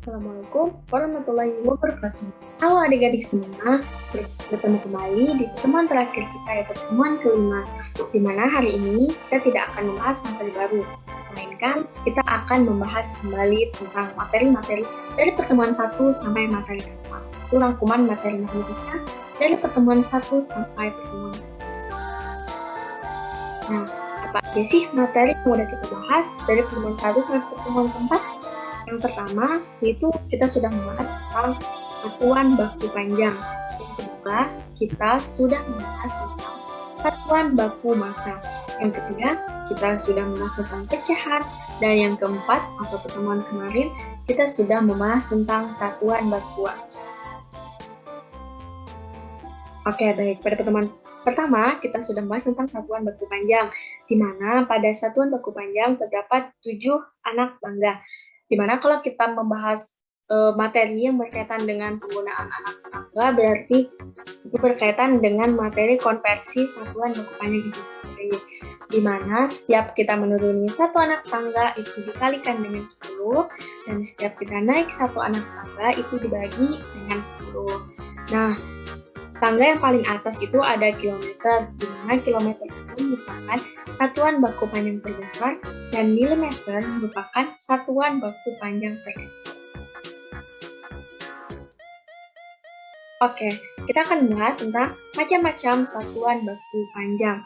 Assalamualaikum warahmatullahi wabarakatuh. Halo adik-adik semua, bertemu kembali di pertemuan terakhir kita yaitu pertemuan kelima, di mana hari ini kita tidak akan membahas materi baru, melainkan kita akan membahas kembali tentang materi-materi dari pertemuan 1 sampai materi kelima. Itu rangkuman materi-materi kita dari pertemuan 1 sampai pertemuan. Nah, apa aja sih materi yang sudah kita bahas dari pertemuan 1 sampai pertemuan keempat? Yang pertama, yaitu kita sudah membahas tentang satuan baku panjang. Yang kedua, kita sudah membahas tentang satuan baku massa. Yang ketiga, kita sudah membahas tentang pecahan. Dan yang keempat, atau pertemuan kemarin, kita sudah membahas tentang satuan bakuan. Oke, baik. Pada pertemuan pertama, kita sudah membahas tentang satuan baku panjang, di mana pada satuan baku panjang terdapat 7 anak tangga. Dimana kalau kita membahas materi yang berkaitan dengan penggunaan anak tangga, berarti itu berkaitan dengan materi konversi satuan baku panjang itu sendiri. Dimana setiap kita menuruni satu anak tangga itu dikalikan dengan 10, dan setiap kita naik satu anak tangga itu dibagi dengan 10. Nah, tangga yang paling atas itu ada kilometer, di mana kilometer itu merupakan satuan baku panjang terbesar dan milimeter merupakan satuan baku panjang terkecil. Oke, kita akan membahas tentang macam-macam satuan baku panjang.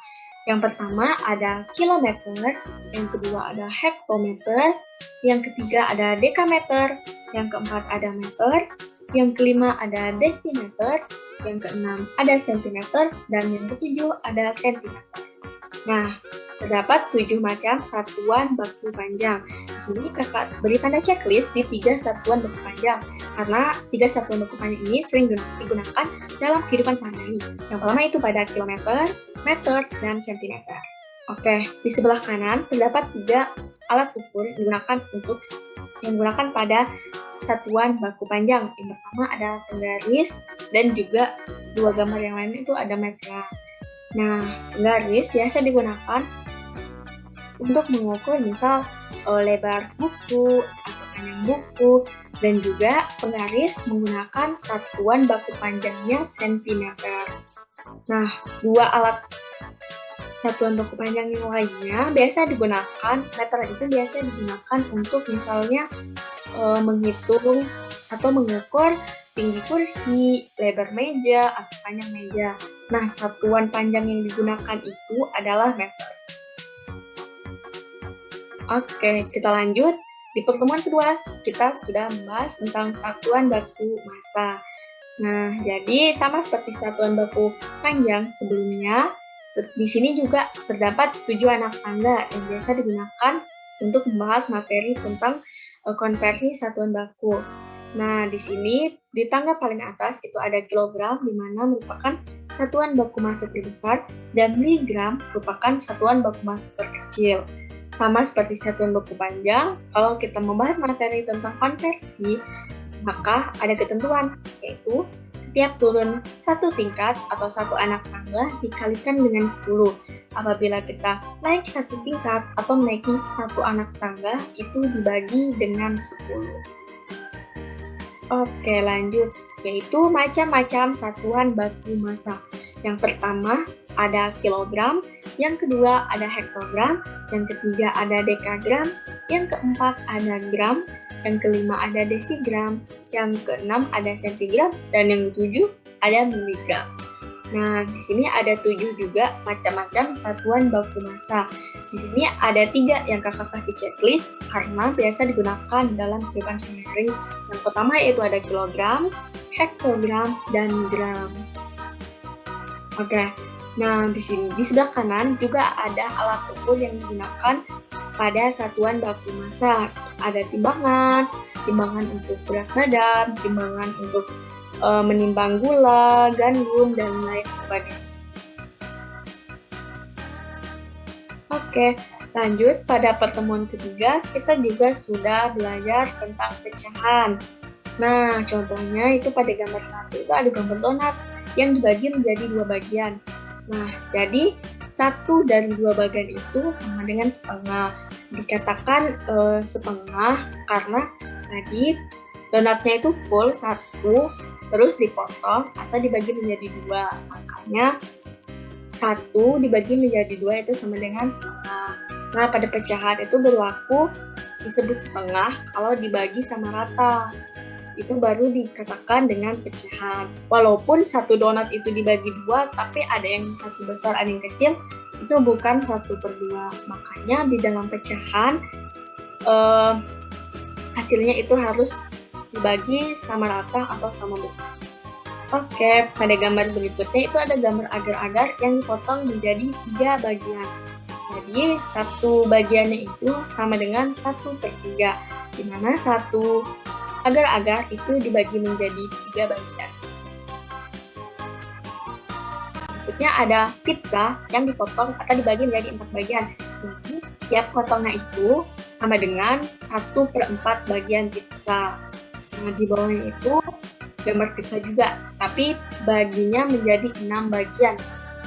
Yang pertama ada kilometer, yang kedua ada hektometer, yang ketiga ada dekameter, yang keempat ada meter, yang kelima ada desimeter, yang keenam ada sentimeter, dan yang ketujuh ada sentimeter. Nah, terdapat 7 macam satuan baku panjang. Di sini kakak beri tanda checklist di 3 satuan baku panjang, karena 3 satuan baku panjang ini sering digunakan dalam kehidupan sehari-hari. Yang pertama itu pada kilometer, meter, dan sentimeter. Oke, di sebelah kanan terdapat 3 alat ukur yang digunakan pada satuan baku panjang. Yang pertama ada penggaris dan juga 2 gambar yang lain itu ada meter. Nah, penggaris biasa digunakan untuk mengukur misal lebar buku atau panjang buku, dan juga penggaris menggunakan satuan baku panjangnya sentimeter. Nah, 2 alat satuan baku panjang yang lainnya biasa digunakan, meter itu biasa digunakan untuk misalnya menghitung atau mengukur tinggi kursi, lebar meja, atau panjang meja. Nah, satuan panjang yang digunakan itu adalah meter. Oke, kita lanjut. Di pertemuan kedua, kita sudah membahas tentang satuan baku massa. Nah, jadi sama seperti satuan baku panjang sebelumnya, di sini juga terdapat 7 anak tangga yang biasa digunakan untuk membahas materi tentang konversi satuan baku. Nah, di sini di tangga paling atas itu ada kilogram, di mana merupakan satuan baku massa terbesar, dan miligram merupakan satuan baku massa terkecil. Sama seperti satuan baku panjang, kalau kita membahas materi tentang konversi, maka ada ketentuan, yaitu setiap turun 1 tingkat atau 1 anak tangga dikalikan dengan 10. Apabila kita naik 1 tingkat atau menaiki 1 anak tangga, itu dibagi dengan 10. Oke, lanjut, yaitu macam-macam satuan baku massa. Yang pertama ada kilogram, yang kedua ada hektogram, yang ketiga ada dekagram, yang keempat ada gram, yang kelima ada desigram, yang keenam ada sentigram, dan yang ketujuh ada miligram. Nah, di sini ada 7 juga macam-macam satuan baku massa. Di sini ada 3 yang kakak kasih checklist karena biasa digunakan dalam kehidupan sehari-hari. Yang pertama yaitu ada kilogram, hektogram, dan gram. Oke, nah di sini di sebelah kanan juga ada alat ukur yang digunakan pada satuan baku massa. Ada timbangan untuk berat badan, timbangan untuk menimbang gula, gandum, dan lain sebagainya. Oke, lanjut pada pertemuan ketiga, kita juga sudah belajar tentang pecahan. Nah, contohnya itu pada gambar 1 itu ada gambar donat yang dibagi menjadi 2 bagian. Nah, jadi 1 dari 2 bagian itu sama dengan setengah. Dikatakan setengah karena tadi donatnya itu full satu, terus dipotong atau dibagi menjadi dua. Makanya satu dibagi menjadi dua itu sama dengan setengah. Nah, pada pecahan itu berlaku disebut setengah kalau dibagi sama rata. Itu baru dikatakan dengan pecahan. Walaupun satu donat itu dibagi dua, tapi ada yang satu besar, ada yang kecil, itu bukan 1/2. Makanya di dalam pecahan hasilnya itu harus dibagi sama rata atau sama besar. Oke, pada gambar berikutnya itu ada gambar agar-agar yang dipotong menjadi 3 bagian. Jadi, satu bagiannya itu sama dengan 1/3, di mana satu agar-agar itu dibagi menjadi 3 bagian. Berikutnya ada pizza yang dipotong atau dibagi menjadi 4 bagian. Jadi, tiap potongnya itu sama dengan 1/4 bagian pizza. Nah, di bawahnya itu gambar pizza juga, tapi baginya menjadi 6 bagian.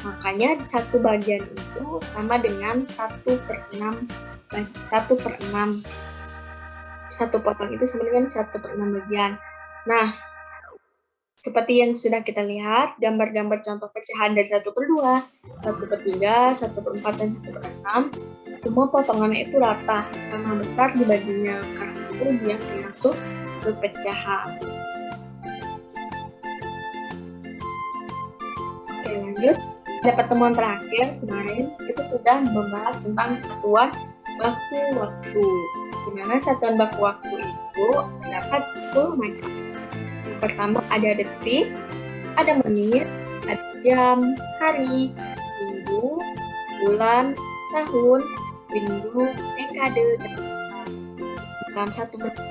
Makanya satu bagian itu sama dengan 1/6. Satu potong itu sama dengan 1/6 bagian. Nah, seperti yang sudah kita lihat, gambar-gambar contoh pecahan dari 1/2, 1/3, 1/4, dan 1/6, semua potongannya itu rata, sama besar dibaginya, karena itu dia termasuk ke pecahan. Oke, lanjut. Pada pertemuan terakhir kemarin, kita sudah membahas tentang satuan baku waktu. Di mana satuan baku waktu itu terdapat 10 macam. Yang pertama ada detik, ada menit, ada jam, hari, minggu, bulan, tahun, minggu, dekade, dan dalam satu menit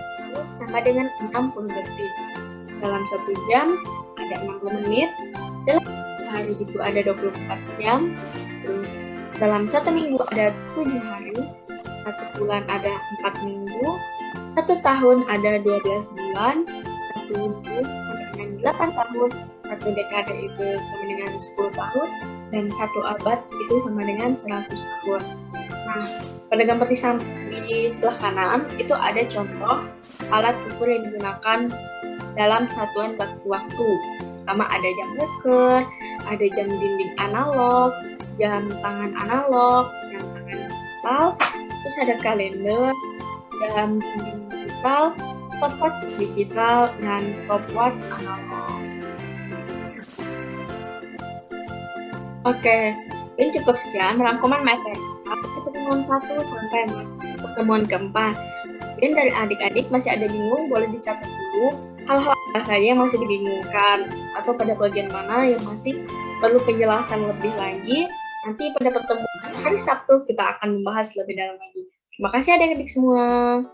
sama dengan 60 detik. Dalam 1 jam ada 60 menit, dalam hari itu ada 24 jam, terus dalam 1 minggu ada 7 hari, 1 bulan ada 4 minggu, 1 tahun ada 12 bulan, 1 minggu sama dengan 8 tahun, 1 dekade itu sama dengan 10 tahun, dan 1 abad itu sama dengan 100 tahun. Nah, pada gambar di sebelah kanan itu ada contoh alat ukur yang digunakan dalam satuan baku waktu. Pertama ada jam beker, ada jam dinding analog, jam tangan analog, jam tangan digital, terus ada kalender, jam dinding digital, stopwatch digital, dan stopwatch analog. Oke, ini cukup sekian rangkuman materi pertemuan 1 sampai pertemuan keempat. Dan dari adik-adik masih ada bingung, boleh dicatat dulu hal-hal apa saja yang masih dibingungkan atau pada bagian mana yang masih perlu penjelasan lebih lagi. Nanti pada pertemuan hari Sabtu kita akan membahas lebih dalam lagi. Terima kasih adik-adik semua.